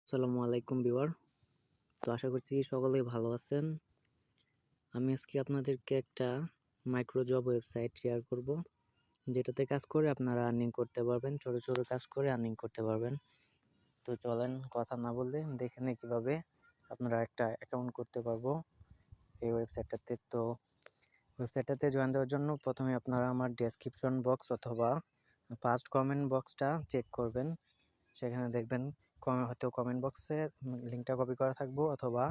আসসালামু আলাইকুম ভিউয়ার। তো আশা করছি সকলেই ভালো আছেন। আমি আজকে আপনাদেরকে একটা মাইক্রো জব ওয়েবসাইট শেয়ার করব, যেটাতে কাজ করে আপনারা আর্নিং করতে পারবেন, ছোট ছোট কাজ করে আর্নিং করতে পারবেন। তো চলেন কথা না বললে দেখে নিই কীভাবে আপনারা একটা অ্যাকাউন্ট করতে পারবো এই ওয়েবসাইটটাতে। তো ওয়েবসাইটটাতে জয়েন দেওয়ার জন্য প্রথমে আপনারা আমার ডেসক্রিপশন বক্স অথবা ফার্স্ট কমেন্ট বক্সটা চেক করবেন। সেখানে দেখবেন হয়তো কমেন্ট বক্সে লিঙ্কটা কপি করা থাকবো অথবা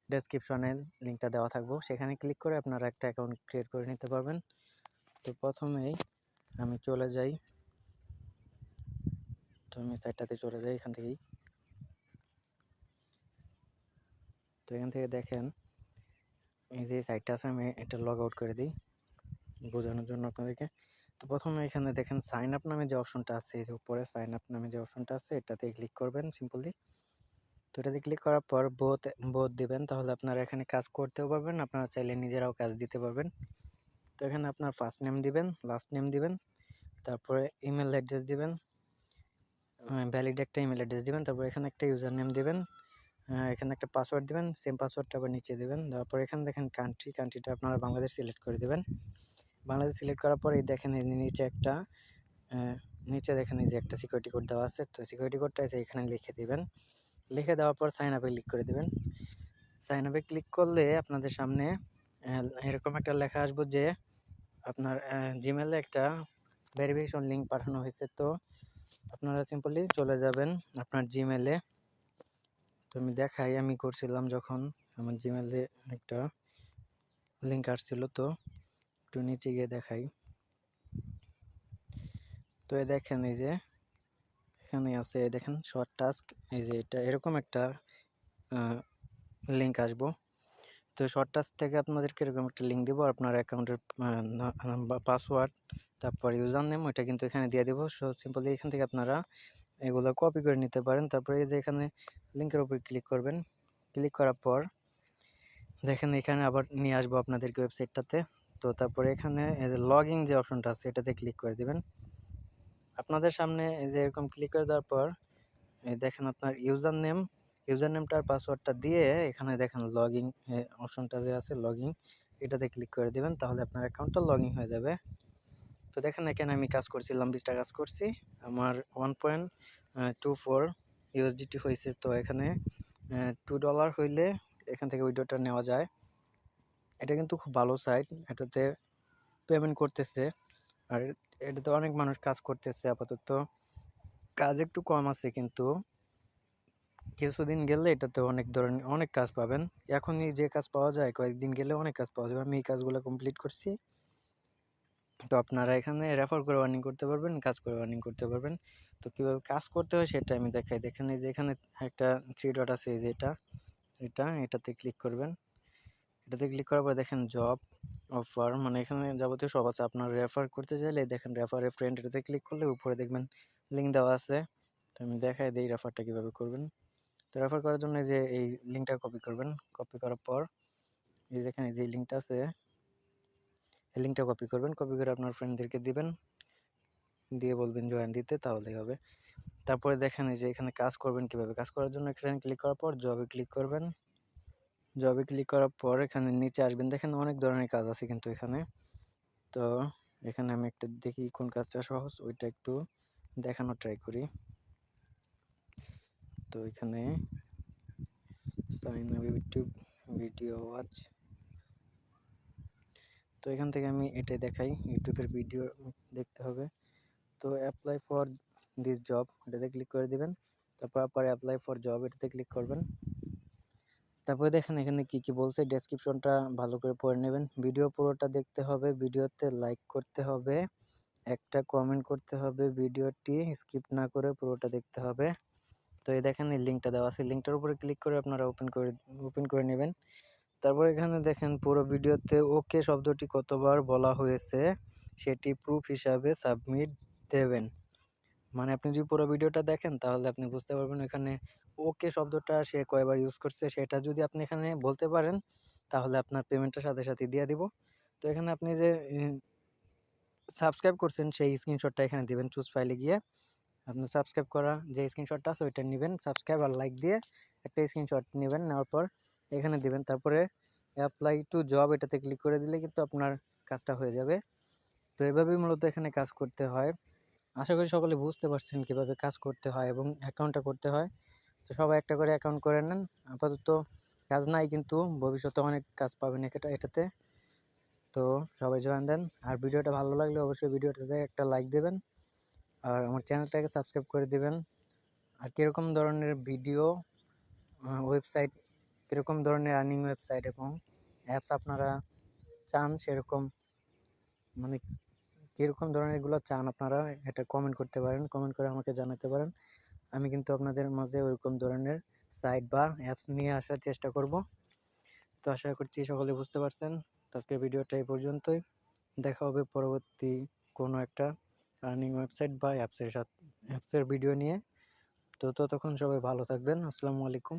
ডেসক্রিপশনে লিঙ্কটা দেওয়া থাকবো। সেখানে ক্লিক করে আপনারা একটা অ্যাকাউন্ট ক্রিয়েট করে নিতে পারবেন। তো প্রথমেই আমি চলে যাই, তো আমি সাইটটাতে চলে যাই এখান থেকেই। তো এখান থেকে দেখেন এই যে সাইটটা আছে, আমি এটা লগ আউট করে দিই বোঝানোর জন্য আপনাদেরকে। তো প্রথমে এখানে দেখেন সাইন আপ নামে যে অপশনটা আছে, এই যে উপরে সাইন আপ নামে যে অপশনটা আছে, এটাতে ক্লিক করবেন সিম্পলি। তো এটাতে ক্লিক করার পর বোথ দিবেন, তাহলে আপনারা এখানে কাজ করতেও পারবেন, আপনারা চাইলে নিজেরাও কাজ দিতে পারবেন। তো এখানে আপনার ফার্স্ট নেম দিবেন, লাস্ট নেম দিবেন, তারপরে ইমেল অ্যাড্রেস দিবেন, ভ্যালিড একটা ইমেল অ্যাড্রেস দিবেন, তারপর এখানে একটা ইউজার নেম দিবেন, এখানে একটা পাসওয়ার্ড দিবেন, সেম পাসওয়ার্ডটা আবার নিচে দিবেন। তারপর এখানে দেখেন কান্ট্রিটা আপনারা বাংলাদেশ সিলেক্ট করে দিবেন। বাংলাদেশ সিলেক্ট করার পর এই দেখেন এই নিচে দেখেন এই যে একটা সিকিউরিটি কোড দেওয়া আছে। তো সিকিউরিটি কোডটা এখানে লিখে দিবেন। লিখে দেওয়ার পর সাইন আপে ক্লিক করে দিবেন। সাইন আপে ক্লিক করলে আপনাদের সামনে এরকম একটা লেখা আসবো যে আপনার জিমেলে একটা ভেরিফিকেশন লিঙ্ক পাঠানো হয়েছে। তো আপনারা সিম্পলি চলে যাবেন আপনার জিমেলে। তো আমি দেখাই, আমি করছিলাম যখন আমার জিমেলে একটা লিঙ্ক আসছিল। তো একটু নিচে গিয়ে দেখাই। তো এই দেখেন এই যে এখানে আছে, দেখেন শর্ট টাস্ক, এই যে এটা এরকম একটা লিঙ্ক আসবো। তো শর্ট টাস্ক থেকে আপনাদেরকে এরকম একটা লিঙ্ক দিব, আপনার অ্যাকাউন্টের পাসওয়ার্ড তারপর ইউজার নেম ওইটা কিন্তু এখানে দিয়ে দেবো। সো সিম্পলি এখান থেকে আপনারা এগুলো কপি করে নিতে পারেন। তারপরে এই যে এখানে লিঙ্কের উপর ক্লিক করবেন। ক্লিক করার পর দেখেন এখানে আবার নিয়ে আসবো আপনাদেরকে ওয়েবসাইটটাতে। তো তারপরে এখানে লগ ইন যে অপশনটা আছে এটাতে ক্লিক করে দিবেন। আপনাদের সামনে এই যে এরকম ক্লিক করে দেওয়ার পর এই দেখেন আপনার ইউজার নেমটা আর পাসওয়ার্ডটা দিয়ে এখানে দেখেন লগ ইন অপশনটা যে আছে লগ ইন, এটাতে ক্লিক করে দিবেন, তাহলে আপনার অ্যাকাউন্টটা লগ ইন হয়ে যাবে। তো দেখেন এখানে আমি কাজ করছিলাম, 20টা কাজ করছি, আমার 1.24 ইউএসডিটি হয়েছে। তো এখানে $2 হইলে এখান থেকে উইড্রোটা নেওয়া যায়। এটা কিন্তু খুব ভালো সাইট, এটাতে পেমেন্ট করতেছে, আর এটাতে অনেক মানুষ কাজ করতেছে। আপাতত কাজ একটু কম আছে, কিন্তু কিছুদিন গেলে এটাতে অনেক কাজ পাবেন। এখনই যে কাজ পাওয়া যায় কয়েকদিন গেলে অনেক কাজ পাওয়া যাবে। আমি এই কাজগুলো কমপ্লিট করছি। তো আপনারা এখানে রেফার করে আর্নিং করতে পারবেন, কাজ করে আর্নিং করতে পারবেন। তো কীভাবে কাজ করতে হয় সেটা আমি দেখাই। দেখেন এই যে এখানে একটা 3 ডট আছে, এই যে এটাতে ক্লিক করবেন। এটাতে ক্লিক করার পর দেখেন জব অফার, মানে এখানে যাবতীয় সব আছে। আপনার রেফার করতে চাইলে দেখেন রেফার এ ফ্রেন্ড, এটাতে ক্লিক করলে উপরে দেখবেন লিঙ্ক দেওয়া আছে। তো আমি দেখাই দিই রেফারটা কীভাবে করবেন। তো রেফার করার জন্য যে এই লিঙ্কটা কপি করবেন। কপি করার পর এই দেখেন এই যে লিঙ্কটা আছে, এই লিঙ্কটা কপি করবেন। কপি করে আপনার ফ্রেন্ডদেরকে দিবেন, দিয়ে বলবেন জয়েন দিতে, তাহলেই হবে। তারপরে দেখেন এই যে এখানে কাজ করবেন কিভাবে। কাজ করার জন্য এখানে ক্লিক করার পর জবে ক্লিক করবেন। জবে ক্লিক করার পর এখানে নিচে আসবেন, দেখেন অনেক ধরনের কাজ আছে কিন্তু এখানে। তো এখানে আমি একটা দেখি কোন কাজটা সহজ, ওইটা একটু দেখানোর ট্রাই করি। তো এখানে sign up YouTube video watch, তো এখান থেকে আমি এটাই দেখাই, ইউটিউবের ভিডিও দেখতে হবে। তো অ্যাপ্লাই ফর দিস জব এটাতে ক্লিক করে দিবেন। তারপর অ্যাপ্লাই ফর জব এটাতে ক্লিক করবেন। তারপরে দেখেন এখানে কি কি বলছে, ডেসক্রিপশনটা ভালো করে পড়ে নেবেন। ভিডিও পুরোটা দেখতে হবে, ভিডিওতে লাইক করতে হবে, একটা কমেন্ট করতে হবে, ভিডিওটি স্কিপ না করে পুরোটা দেখতে হবে। তো এই দেখেন এই লিঙ্কটা দেওয়া আছে, লিঙ্কটার উপরে ক্লিক করে আপনারা ওপেন করে নেবেন। তারপর এখানে দেখেন পুরো ভিডিওতে ওকে শব্দটি কতবার বলা হয়েছে সেটি প্রুফ হিসাবে সাবমিট দেবেন। মানে আপনি যদি পুরো ভিডিওটা দেখেন তাহলে আপনি বুঝতে পারবেন এখানে ওকে শব্দটা সে কয়বার ইউজ করছে। সেটা যদি আপনি এখানে বলতে পারেন তাহলে আপনার পেমেন্টটা সাথে সাথে দিয়ে দিব। তো এখানে আপনি যে সাবস্ক্রাইব করছেন সেই স্ক্রিনশটটা এখানে দিবেন চুজ ফাইলে গিয়ে। আপনার সাবস্ক্রাইব করা যে স্ক্রিনশটটা আছে ওইটা নেবেন, সাবস্ক্রাইব আর লাইক দিয়ে একটা স্ক্রিনশট নেবেন, নেওয়ার পর এখানে দিবেন, তারপরে অ্যাপ্লাই টু জব এটাতে ক্লিক করে দিলে কিন্তু আপনার কাজটা হয়ে যাবে। তো এভাবেই মূলত এখানে কাজ করতে হয়। আশা করি সকলে বুঝতে পারছেন কিভাবে কাজ করতে হয় এবং অ্যাকাউন্টটা করতে হয়। তো সবাই একটা করে অ্যাকাউন্ট করে নেন। আপাতত কাজ নাই, কিন্তু ভবিষ্যতে অনেক কাজ পাবেন এটাতে। তো সবাই জয়েন দেন। আর ভিডিওটা ভালো লাগলে অবশ্যই ভিডিওটাতে একটা লাইক দেবেন, আর আমার চ্যানেলটাকে সাবস্ক্রাইব করে দিবেন। আর কীরকম ধরনের ভিডিও, ওয়েবসাইট, কীরকম ধরনের আর্নিং ওয়েবসাইট এবং অ্যাপস আপনারা চান, সেরকম মানে কীরকম ধরনের এগুলো চান আপনারা, এটা কমেন্ট করতে পারেন, কমেন্ট করে আমাকে জানাতে পারেন। আমি কিন্তু আপনাদের মাঝে ওইরকম ধরনের সাইট বা অ্যাপস নিয়ে আসার চেষ্টা করব। তো আশা করছি সকলে বুঝতে পারছেন। তো আজকের ভিডিওটা এই পর্যন্তই। দেখা হবে পরবর্তী কোনো একটা আর্নিং ওয়েবসাইট বা অ্যাপসের ভিডিও নিয়ে। তো ততক্ষণ সবাই ভালো থাকবেন। আসসালামু আলাইকুম।